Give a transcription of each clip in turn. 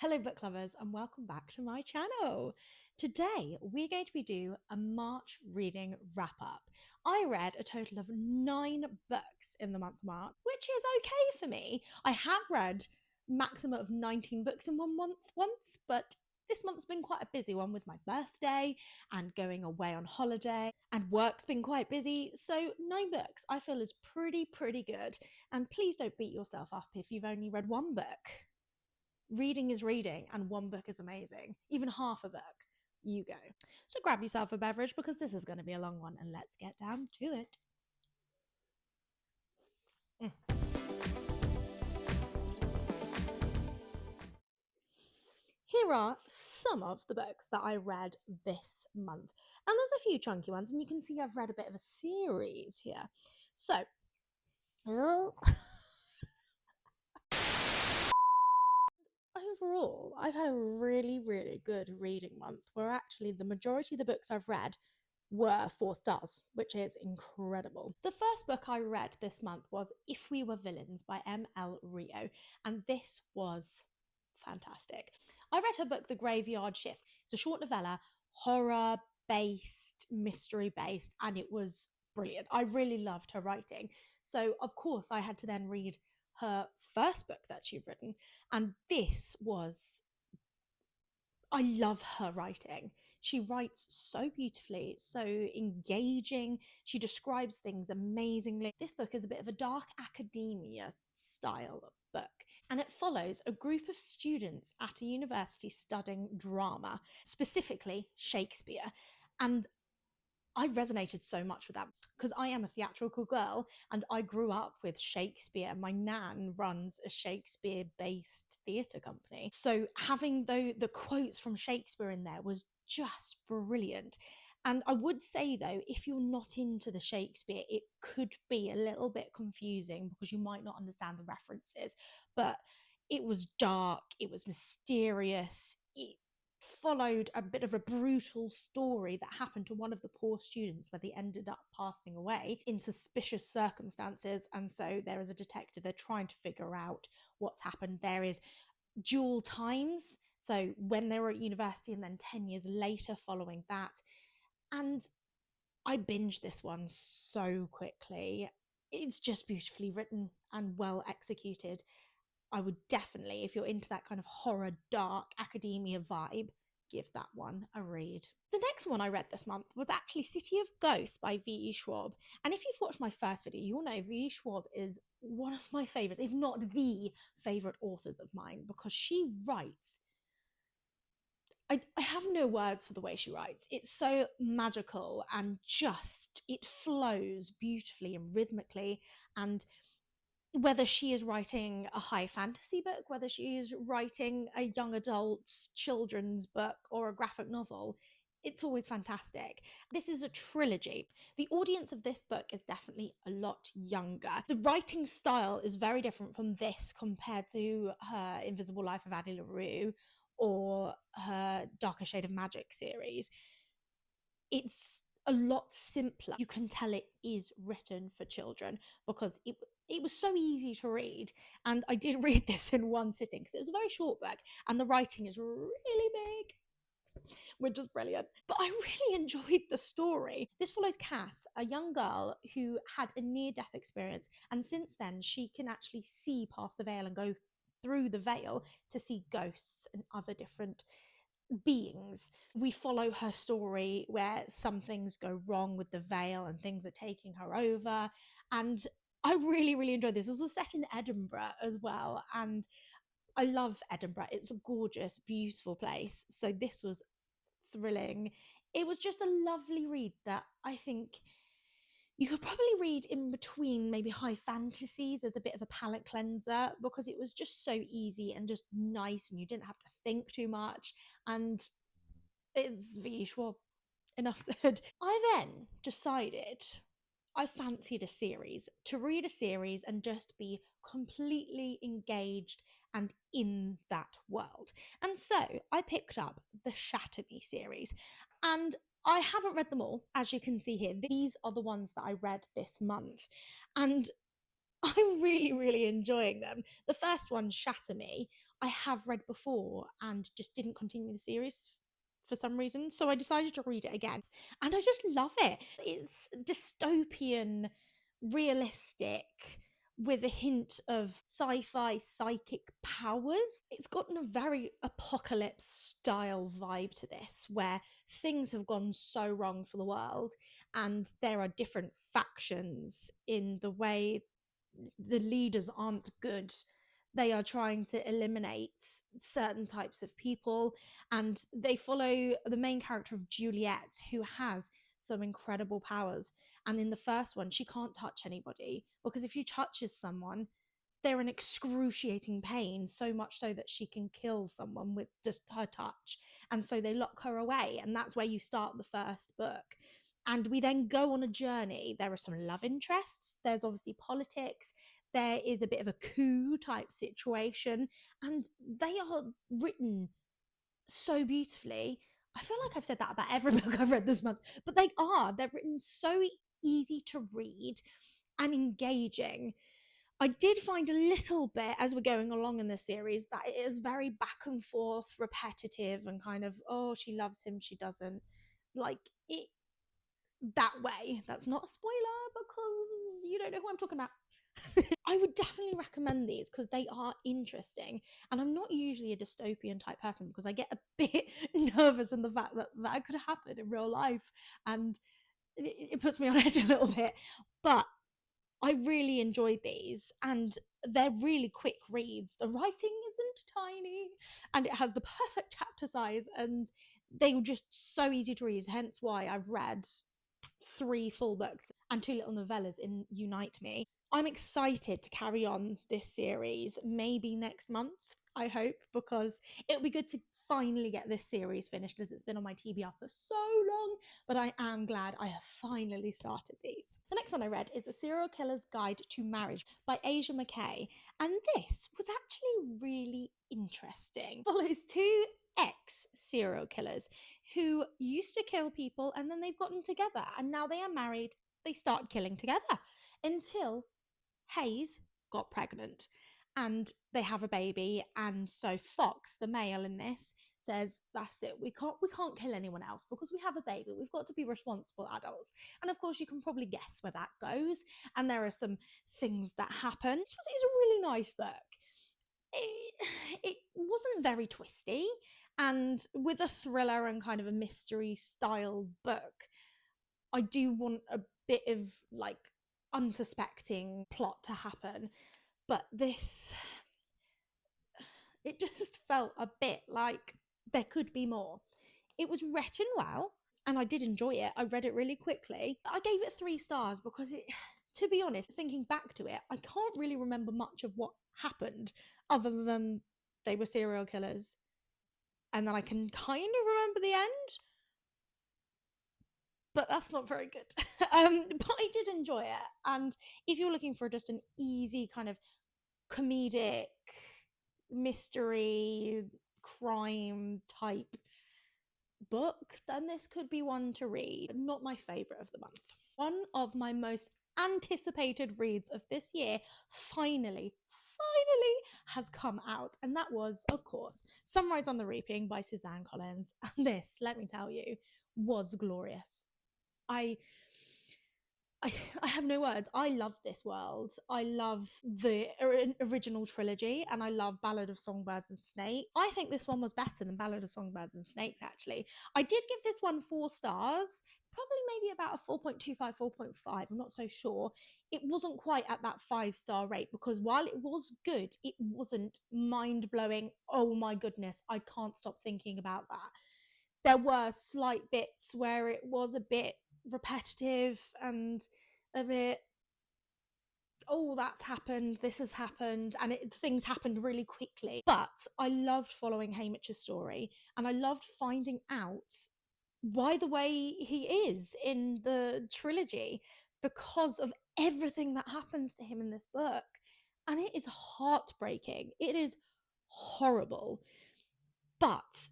Hello, book lovers, and welcome back to my channel. Today, we're going to be doing a March reading wrap up. I read a total of 9 books in the month of March, which is okay for me. I have read maximum of 19 books in one month once, but this month's been quite a busy one with my birthday and going away on holiday, and work's been quite busy. So 9 books I feel is pretty good. And please don't beat yourself up if you've only read one book. Reading is reading, and one book is amazing. Even half a book, you go. So grab yourself a beverage because this is going to be a long one, and let's get down to it. Here are some of the books that I read this month. And there's a few chunky ones, and you can see I've read a bit of a series here. So, overall, I've had a really good reading month where actually the majority of the books I've read were 4 stars, which is incredible. The first book I read this month was If We Were Villains by M.L. Rio, and this was fantastic. I read her book, The Graveyard Shift. It's a short novella, horror based, mystery based, and it was brilliant. I really loved her writing. So, of course, I had to then read her first book that she'd written, and this was I love her writing. She writes so beautifully, so engaging. She describes things amazingly. This book is a bit of a dark academia style book, and it follows a group of students at a university studying drama, specifically Shakespeare. And I resonated so much with that because I am a theatrical girl and I grew up with Shakespeare. My nan runs a Shakespeare based theatre company. So having the quotes from Shakespeare in there was just brilliant. And I would say, though, if you're not into the Shakespeare, it could be a little bit confusing because you might not understand the references. But it was dark, it was mysterious, it followed a bit of a brutal story that happened to one of the poor students where they ended up passing away in suspicious circumstances. And so there is a detective, they're trying to figure out what's happened. There is dual times, so when they were at university and then 10 years later following that. And I binged this one so quickly. It's just beautifully written and well executed. I would definitely, if you're into that kind of horror, dark academia vibe, give that one a read. The next one I read this month was actually City of Ghosts by V.E. Schwab. And if you've watched my first video, you'll know V.E. Schwab is one of my favourites, if not the favourite authors of mine, because she writes. I have no words for the way she writes. It's so magical and just, it flows beautifully and rhythmically. And whether she is writing a high fantasy book, whether she is writing a young adult children's book or a graphic novel, it's always fantastic. This is a trilogy. The audience of this book is definitely a lot younger. The writing style is very different from this compared to her Invisible Life of Addie LaRue or her Darker Shade of Magic series. It's a lot simpler. You can tell it is written for children because it was so easy to read. And I did read this in one sitting because it was a very short book and the writing is really big, which is brilliant. But I really enjoyed the story. This follows Cass, a young girl who had a near death experience. And since then, she can actually see past the veil and go through the veil to see ghosts and other different beings. We follow her story where some things go wrong with the veil and things are taking her over. And I really enjoyed this. This was set in Edinburgh as well. And I love Edinburgh. It's a gorgeous, beautiful place. So this was thrilling. It was just a lovely read that I think you could probably read in between maybe high fantasies as a bit of a palate cleanser because it was just so easy and just nice and you didn't have to think too much. And it's V. Schwab. Enough said. I then decided I fancied a series, to read a series and just be completely engaged and in that world. And so I picked up the Shatter Me series. And I haven't read them all, as you can see here. These are the ones that I read this month. And I'm really, really enjoying them. The first one, Shatter Me, I have read before and just didn't continue the series for some reason. So I decided to read it again. And I just love it. It's dystopian, realistic, with a hint of sci fi psychic powers. It's gotten a very apocalypse style vibe to this, where things have gone so wrong for the world and there are different factions in the way the leaders aren't good. They are trying to eliminate certain types of people, and they follow the main character of Juliet, who has some incredible powers. And in the first one, she can't touch anybody because if she touches someone, they're in excruciating pain, so much so that she can kill someone with just her touch. And so they lock her away, and that's where you start the first book. And we then go on a journey. There are some love interests, there's obviously politics, there is a bit of a coup type situation, and they are written so beautifully. I feel like I've said that about every book I've read this month, but they're written so easy to read and engaging. I did find a little bit as we're going along in the series that it is very back and forth, repetitive, and kind of, oh, she loves him, she doesn't. Like it that way. That's not a spoiler because you don't know who I'm talking about. I would definitely recommend these because they are interesting. And I'm not usually a dystopian type person because I get a bit nervous in the fact that that could happen in real life. And it puts me on edge a little bit. But I really enjoyed these, and they're really quick reads. The writing isn't tiny, and it has the perfect chapter size, and they were just so easy to read. Hence why I've read 3 full books and 2 little novellas in Unite Me. I'm excited to carry on this series, maybe next month, I hope, because it'll be good to finally get this series finished as it's been on my TBR for so long, but I am glad I have finally started these. The next one I read is A Serial Killer's Guide to Marriage by Asia McKay, and this was actually really interesting. It follows 2 ex serial killers who used to kill people and then they've gotten together and now they are married. They start killing together until Hayes got pregnant and they have a baby. And so Fox, the male in this, says, that's it, we can't kill anyone else because we have a baby, we've got to be responsible adults. And of course you can probably guess where that goes, and there are some things that happen. It's a really nice book. It wasn't very twisty, and with a thriller and kind of a mystery style book, I do want a bit of like unsuspecting plot to happen. But this, it just felt a bit like there could be more. It was written well, and I did enjoy it. I read it really quickly. I gave it 3 stars because it, to be honest, thinking back to it, I can't really remember much of what happened other than they were serial killers. And then I can kind of remember the end, but that's not very good. But I did enjoy it. And if you're looking for just an easy kind of comedic mystery crime type book, then this could be one to read. Not my favourite of the month. One of my most anticipated reads of this year finally has come out, and that was, of course, Sunrise on the Reaping by Suzanne Collins. And this, let me tell you, was glorious. I I have no words. I love this world. I love the original trilogy, and I love Ballad of Songbirds and Snakes. I think this one was better than Ballad of Songbirds and Snakes, actually. I did give this one 4 stars, probably maybe about a 4.25, 4.5. I'm not so sure. It wasn't quite at that 5-star rate because while it was good, it wasn't mind blowing. Oh my goodness, I can't stop thinking about that. There were slight bits where it was a bit repetitive and a bit, oh, that's happened, this has happened, and things happened really quickly. But I loved following Haymitch's story, and I loved finding out why the way he is in the trilogy because of everything that happens to him in this book. And it is heartbreaking. It is horrible. But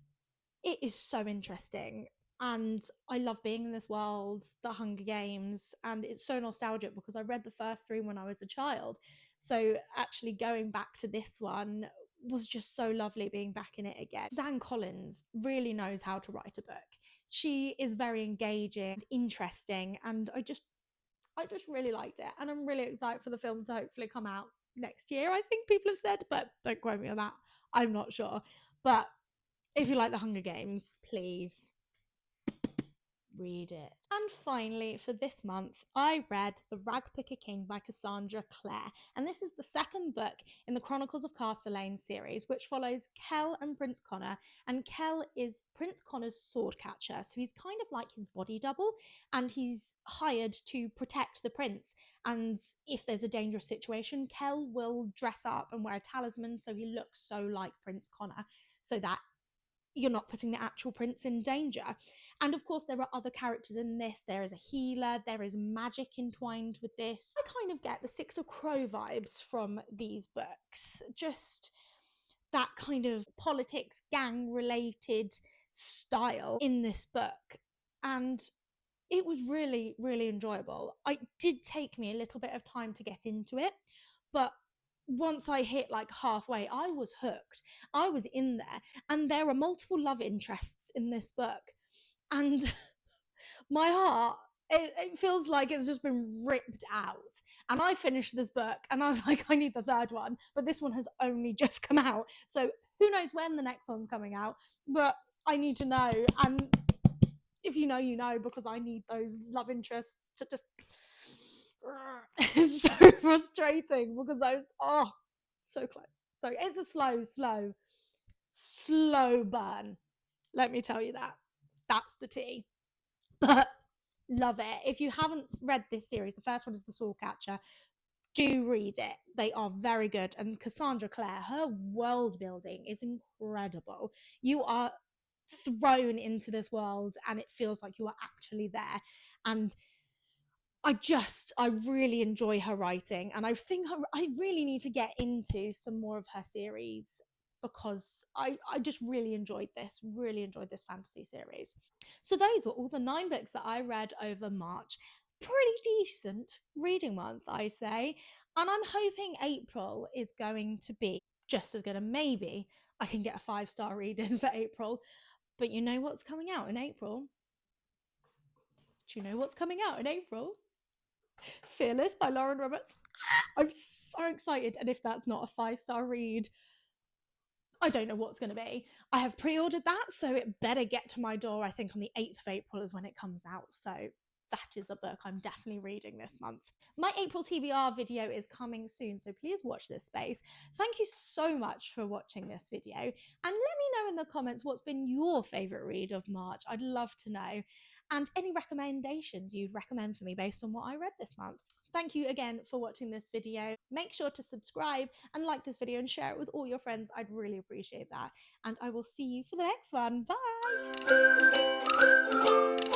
it is so interesting, and I love being in this world, the Hunger Games, and it's so nostalgic because I read the first 3 when I was a child, So actually going back to this one was just so lovely being back in it again. Suzanne Collins really knows how to write a book. She is very engaging, interesting, and I just really liked it. And I'm really excited for the film to hopefully come out next year, I think people have said, but don't quote me on that. I'm not sure. But if you like the Hunger Games, please read it. And finally, for this month, I read The Ragpicker King by Cassandra Clare. And this is the second book in the Chronicles of Casterlyne series, which follows Kell and Prince Connor. And Kell is Prince Connor's sword catcher. So he's kind of like his body double, and he's hired to protect the prince. And if there's a dangerous situation, Kell will dress up and wear a talisman so he looks so like Prince Connor, so that you're not putting the actual prince in danger. And of course, there are other characters in this. There is a healer, there is magic entwined with this. I kind of get the Six of Crow vibes from these books, just that kind of politics, gang related style in this book. And it was really, really enjoyable. It did take me a little bit of time to get into it, but once I hit like halfway, I was hooked. I was in there, and there are multiple love interests in this book. And my heart, it feels like it's just been ripped out. And I finished this book and I was like, I need the third one. But this one has only just come out. So who knows when the next one's coming out. But I need to know. And if you know, you know, because I need those love interests to just... It's so frustrating because I was so close. So it's a slow burn. Let me tell you that. That's the tea. But love it. If you haven't read this series, the first one is The Sword Catcher. Do read it. They are very good. And Cassandra Clare, her world building is incredible. You are thrown into this world and it feels like you are actually there. And I really enjoy her writing, and I think I really need to get into some more of her series because I just really enjoyed this fantasy series. So those were all the 9 books that I read over March. Pretty decent reading month, I say. And I'm hoping April is going to be just as good, and maybe I can get a 5-star read in for April. But you know what's coming out in April? Do you know what's coming out in April? Fearless by Lauren Roberts. I'm so excited, and if that's not a 5-star read, I don't know what's going to be. I have pre-ordered that, so it better get to my door. I think on the 8th of April is when it comes out, so that is a book I'm definitely reading this month. My April TBR video is coming soon, so please watch this space. Thank you so much for watching this video, and let me know in the comments what's been your favourite read of March. I'd love to know. And any recommendations you'd recommend for me based on what I read this month. Thank you again for watching this video. Make sure to subscribe and like this video and share it with all your friends. I'd really appreciate that. And I will see you for the next one. Bye!